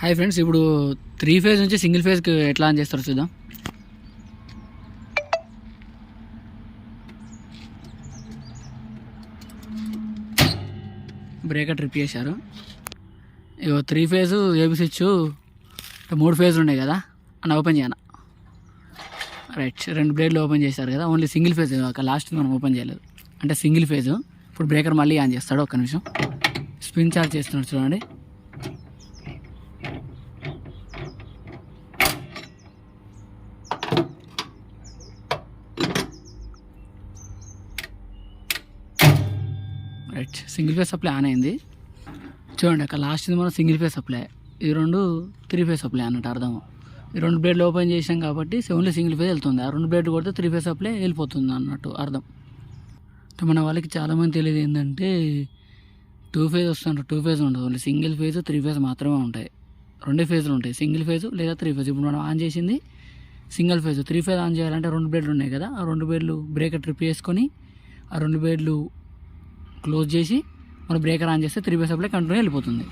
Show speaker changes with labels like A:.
A: Hi friends, ఇప్పుడు 3 phase నుంచి single ఫేజ్కి ఎట్లా ఆన్ చేస్తారో చూద్దాం. బ్రేకర్ ట్రిప్ చేశారు. ఇగో 3 ఫేజ్ ఏబీ స్విచ్ 3 ఫేజ్లు ఉన్నాయి కదా అని ఓపెన్ చేయను. రైట్, 2 బ్లేడ్లు ఓపెన్ చేశారు కదా, ఓన్లీ సింగిల్ ఫేజ్ లాస్ట్ మనం ఓపెన్ చేయలేదు అంటే సింగిల్ ఫేజ్. ఇప్పుడు బ్రేకర్ మళ్ళీ ఆన్ చేస్తాడు. ఒక్క నిమిషం, స్పిన్ చార్జ్ చేస్తున్నాడు చూడండి. Right, single phase supply on అయింది చూడండి. అక్కడ లాస్ట్ మనం సింగిల్ ఫేజ్ సప్లై, ఈ 2 3 ఫేజ్ సప్లై అన్నట్టు అర్థం. ఈ 2 బ్లేడ్లు ఓపెన్ చేసాం కాబట్టి ఓన్లీ సింగిల్ ఫేజ్ వెళ్తుంది. ఆ 2 బ్లేడ్లు కొడితే 3 ఫేజ్ సప్లై వెళ్ళిపోతుంది అన్నట్టు అర్థం. మన వాళ్ళకి చాలామంది తెలియదు ఏంటంటే 2 ఫేజ్ వస్తుంటారు, 2 ఫేజ్ ఉండదు, ఓన్లీ సింగిల్ ఫేజ్ 3 ఫేజ్ మాత్రమే ఉంటాయి. 2 ఫేజ్లు ఉంటాయి, సింగిల్ ఫేజ్ లేదా 3 ఫేజ్. ఇప్పుడు మనం ఆన్ చేసింది సింగిల్ ఫేజ్. 3 ఫేజ్ ఆన్ చేయాలంటే 2 బ్లేడ్లు ఉన్నాయి కదా, ఆ 2 బ్లేడ్లు బ్రేకర్ ట్రిప్ చేసుకొని ఆ 2 బ్లేడ్లు క్లోజ్ చేసి మనం బ్రేకర్ ఆన్ చేస్తే 3 ఫేజ్ సప్లై కంటిన్యూ వెళ్ళిపోతుంది.